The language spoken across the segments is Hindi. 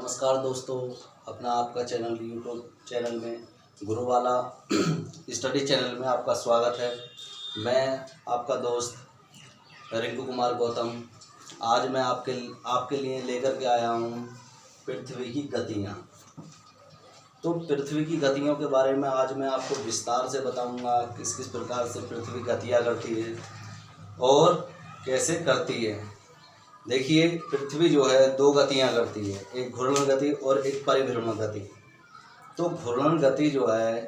नमस्कार दोस्तों, अपना आपका चैनल यूट्यूब चैनल में गुरुवाला स्टडी चैनल में आपका स्वागत है। मैं आपका दोस्त रिंकू कुमार गौतम। आज मैं आपके लिए लेकर के आया हूँ पृथ्वी की गतियाँ। तो पृथ्वी की गतियों के बारे में आज मैं आपको विस्तार से बताऊँगा किस किस प्रकार से पृथ्वी गतियाँ करती है और कैसे करती है। देखिए, पृथ्वी जो है दो गतियाँ करती है, एक घूर्णन गति और एक परिभ्रमण गति। तो घूर्णन गति जो है,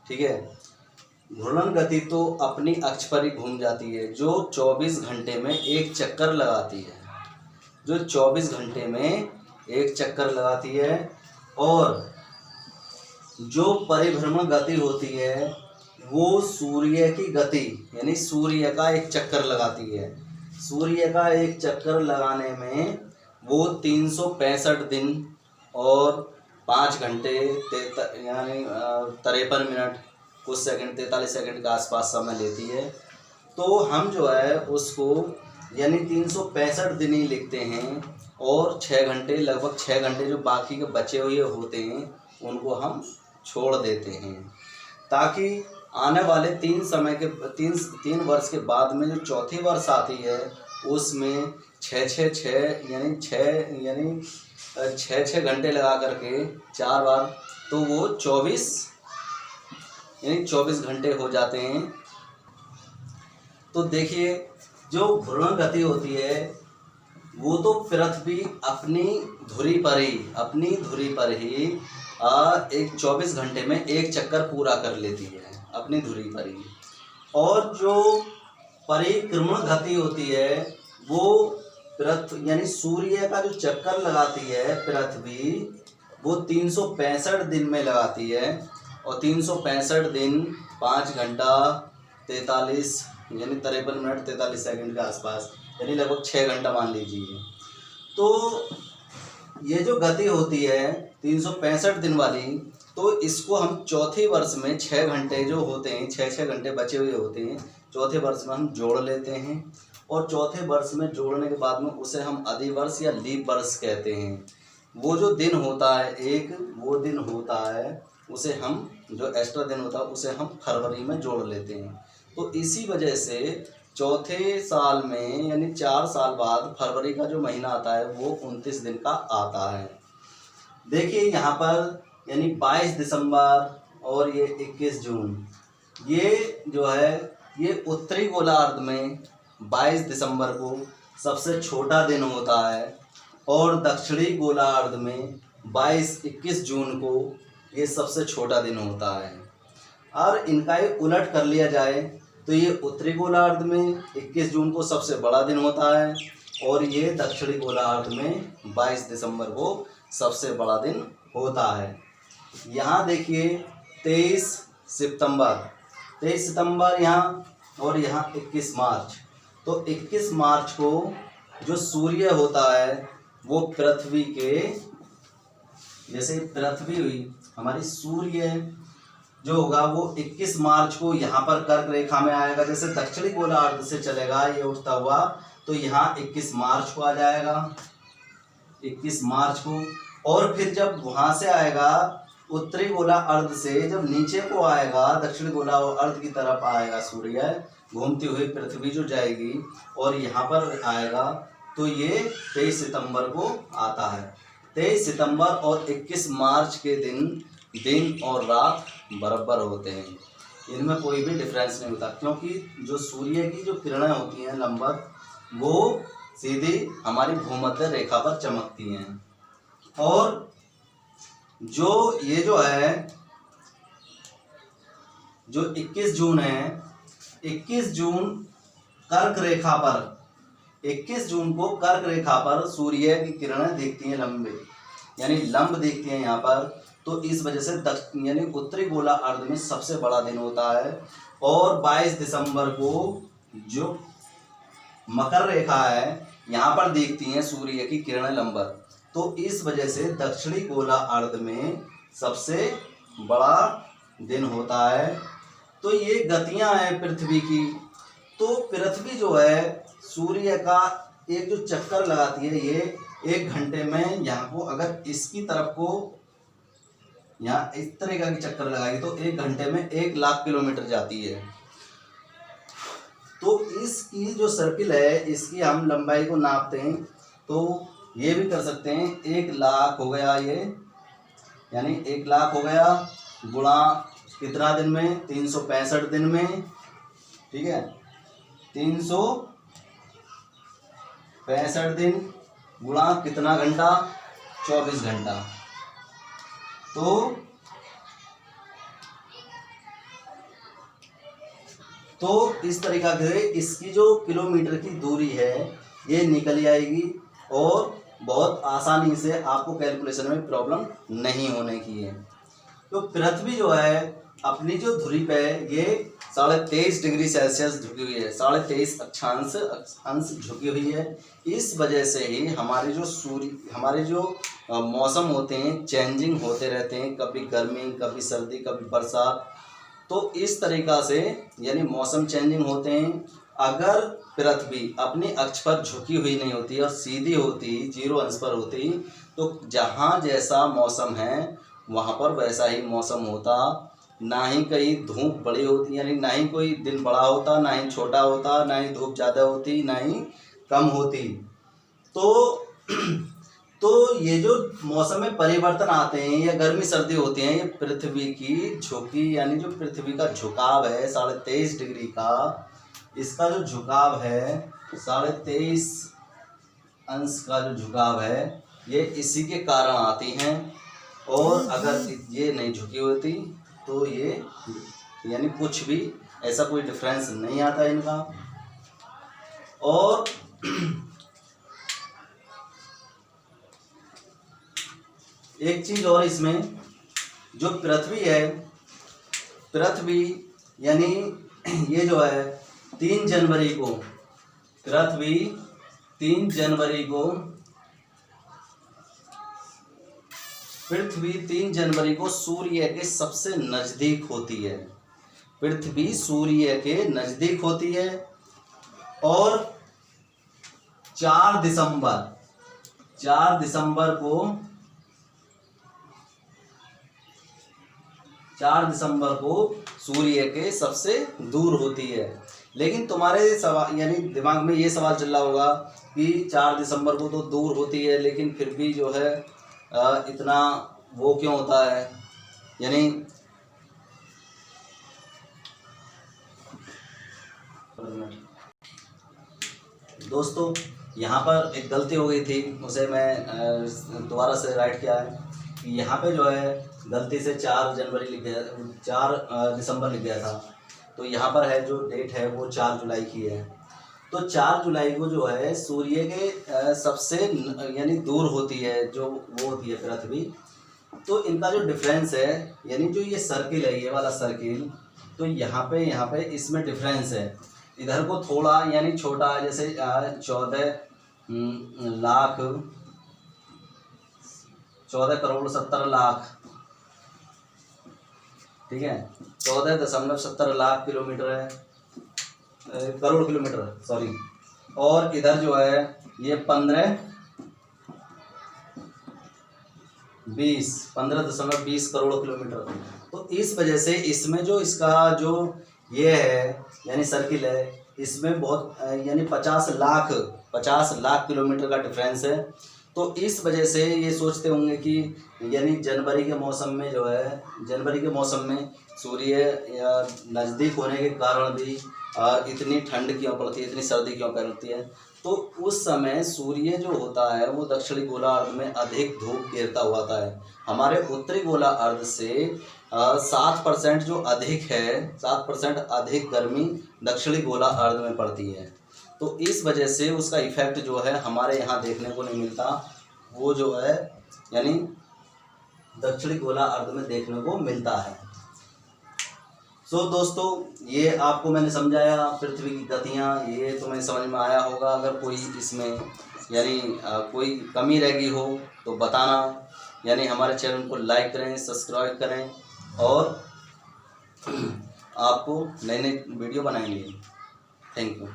ठीक है, घूर्णन गति तो अपनी अक्ष पर ही घूम जाती है, जो 24 घंटे में एक चक्कर लगाती है, जो 24 घंटे में एक चक्कर लगाती है। और जो परिभ्रमण गति होती है वो सूर्य की गति यानी सूर्य का एक चक्कर लगाती है। सूर्य का एक चक्कर लगाने में वो 365 दिन और 5 घंटे यानी 53 मिनट कुछ सेकंड 43 सेकंड के आसपास समय लेती है। तो हम जो है उसको यानी 365 दिन ही लिखते हैं और 6 घंटे लगभग 6 घंटे जो बाकी के बचे हुए होते हैं उनको हम छोड़ देते हैं, ताकि आने वाले 3 वर्ष के बाद में जो चौथी वर्ष आती है उसमें 6 घंटे लगा करके 4 बार, तो वो 24 घंटे हो जाते हैं। तो देखिए, जो घूर्णन गति होती है वो तो पृथ्वी अपनी धुरी पर ही एक 24 घंटे में एक चक्कर पूरा कर लेती है अपनी धुरी पर ही। और जो परिक्रमण गति होती है वो यानी सूर्य का जो चक्कर लगाती है पृथ्वी, वो 365 दिन में लगाती है। और 365 दिन 5 घंटा 43 यानी 53 मिनट 43 सेकंड के आसपास, यानी लगभग 6 घंटा मान लीजिए। तो ये जो गति होती है 365 दिन वाली, तो इसको हम चौथे वर्ष में 6 घंटे जो होते हैं, 6 घंटे बचे हुए होते हैं, चौथे वर्ष में हम जोड़ लेते हैं। और चौथे वर्ष में जोड़ने के बाद में उसे हम अधिवर्ष या लीप वर्ष कहते हैं। वो जो दिन होता है वो दिन होता है उसे हम, जो एक्स्ट्रा दिन होता है उसे हम फरवरी में जोड़ लेते हैं। तो इसी वजह से चौथे साल में यानी 4 साल बाद फरवरी का जो महीना आता है वो 29 दिन का आता है। देखिए यहाँ पर यानी 22 दिसंबर और ये 21 जून, ये जो है ये उत्तरी गोलार्ध में 22 दिसंबर को सबसे छोटा दिन होता है और दक्षिणी गोलार्ध में 21 जून को ये सबसे छोटा दिन होता है। और इनका ये उलट कर लिया जाए तो ये उत्तरी गोलार्ध में 21 जून को सबसे बड़ा दिन होता है और ये दक्षिणी गोलार्ध में 22 दिसंबर को सबसे बड़ा दिन होता है। यहाँ देखिए 23 सितंबर यहाँ, और यहाँ 21 मार्च। तो 21 मार्च को जो सूर्य होता है वो पृथ्वी के, जैसे पृथ्वी हुई हमारी, सूर्य जो होगा वो 21 मार्च को यहाँ पर कर्क रेखा में आएगा। जैसे दक्षिणी गोलार्ध से चलेगा ये उठता हुआ, तो यहाँ 21 मार्च को आ जाएगा, 21 मार्च को। और फिर जब वहाँ से आएगा उत्तरी गोलार्ध से, जब नीचे को आएगा दक्षिणी गोलार्ध की तरफ आएगा सूर्य, घूमती हुई पृथ्वी जो जाएगी और यहाँ पर आएगा, तो ये 23 सितंबर को आता है। 23 सितंबर और 21 मार्च के दिन और रात बराबर होते हैं, इनमें कोई भी डिफरेंस नहीं होता, क्योंकि जो सूर्य की जो किरणें होती हैं लंबवत, वो सीधी हमारी भूमध्य रेखा पर चमकती हैं। और जो ये जो है जो 21 जून है, 21 जून कर्क रेखा पर, 21 जून को कर्क रेखा पर सूर्य की किरणें दिखती हैं लंबे, यानी लंब दिखती हैं यहाँ पर। तो इस वजह से यानी उत्तरी गोलार्ध में सबसे बड़ा दिन होता है। और 22 दिसंबर को जो मकर रेखा है यहाँ पर दिखती हैं सूर्य की किरणें लंबवत, तो इस वजह से दक्षिणी गोलार्ध में सबसे बड़ा दिन होता है। तो ये गतियाँ हैं पृथ्वी की। तो पृथ्वी जो है सूर्य का एक जो चक्कर लगाती है, ये 1 घंटे में यहाँ को अगर इसकी तरफ को यहाँ इस तरीका की चक्कर लगाएगी तो 1 घंटे में 1 लाख किलोमीटर जाती है। तो इसकी जो सर्किल है इसकी हम लंबाई को नापते हैं तो ये भी कर सकते हैं। 1 लाख हो गया ये, यानी 1 लाख हो गया गुणा कितना दिन में, 365 दिन में, ठीक है, 365 दिन गुणा कितना घंटा, 24 घंटा। तो इस तरीका से इसकी जो किलोमीटर की दूरी है ये निकल आएगी और बहुत आसानी से आपको कैलकुलेशन में प्रॉब्लम नहीं होने की है। तो पृथ्वी जो है अपनी जो धुरी पे ये 23.5 डिग्री सेल्सियस झुकी हुई है, 23.5 अक्षांश अंश झुकी हुई है। इस वजह से ही हमारे जो मौसम होते हैं चेंजिंग होते रहते हैं, कभी गर्मी, कभी सर्दी, कभी बरसात। तो इस तरीका से यानी मौसम चेंजिंग होते हैं। अगर पृथ्वी अपनी अक्ष पर झुकी हुई नहीं होती और सीधी होती, 0 अंश पर होती, तो जहाँ जैसा मौसम है वहाँ पर वैसा ही मौसम होता। ना ही कहीं धूप बड़ी होती, यानी ना ही कोई दिन बड़ा होता, ना ही छोटा होता, ना ही धूप ज़्यादा होती, ना ही कम होती। तो ये जो मौसम में परिवर्तन आते हैं या गर्मी सर्दी होती हैं, ये पृथ्वी की झुकी यानी जो पृथ्वी का झुकाव है 23.5 डिग्री का, इसका जो झुकाव है 23.5 अंश का जो झुकाव है ये इसी के कारण आती हैं। और अगर ये नहीं झुकी होती तो ये यानी कुछ भी ऐसा कोई डिफरेंस नहीं आता इनका। और एक चीज़ और, इसमें जो पृथ्वी है, पृथ्वी यानी ये जो है 3 जनवरी को, पृथ्वी 3 जनवरी को सूर्य के सबसे नज़दीक होती है। पृथ्वी सूर्य के नज़दीक होती है। और 4 दिसंबर को सूर्य के सबसे दूर होती है। लेकिन तुम्हारे सवाल यानी दिमाग में ये सवाल चल रहा होगा कि 4 दिसंबर को तो दूर होती है लेकिन फिर भी जो है इतना वो क्यों होता है, यानी दोस्तों यहाँ पर एक गलती हो गई थी, उसे मैं दोबारा से राइट किया है कि यहाँ पे जो है गलती से 4 जनवरी लिख गया, 4 दिसंबर लिख गया था। तो यहाँ पर है जो डेट है वो 4 जुलाई की है। तो 4 जुलाई को जो है सूर्य के सबसे यानी दूर होती है जो वो होती है पृथ्वी। तो इनका जो डिफरेंस है यानी जो ये सर्किल है, ये वाला सर्किल, तो यहाँ पे इसमें डिफरेंस है। इधर को थोड़ा यानी छोटा है, जैसे 14 करोड़ 70 लाख, ठीक है, 14.70 लाख किलोमीटर है, करोड़ किलोमीटर सॉरी। और इधर जो है ये 15.20 करोड़ किलोमीटर। तो इस वजह से इसमें जो इसका जो ये है यानी सर्किल है, इसमें बहुत यानी 50 लाख किलोमीटर का डिफरेंस है। तो इस वजह से ये सोचते होंगे कि यानी जनवरी के मौसम में जो है, जनवरी के मौसम में सूर्य नज़दीक होने के कारण भी इतनी ठंड क्यों पड़ती है, इतनी सर्दी क्यों पड़ती है। तो उस समय सूर्य जो होता है वो दक्षिणी गोलार्ध में अधिक धूप गिरता हुआ आता है। हमारे उत्तरी गोलार्ध से 7% जो अधिक है, 7% अधिक गर्मी दक्षिणी गोलार्ध में पड़ती है। तो इस वजह से उसका इफ़ेक्ट जो है हमारे यहाँ देखने को नहीं मिलता, वो जो है यानी दक्षिणी गोलार्ध में देखने को मिलता है। सो दोस्तों ये आपको मैंने समझाया पृथ्वी की गतियाँ, ये तुम्हें समझ में आया होगा। अगर कोई इसमें यानी कोई कमी रह गई हो तो बताना, यानी हमारे चैनल को लाइक करें, सब्सक्राइब करें और आपको नए नए वीडियो बनाएंगे। Thank you.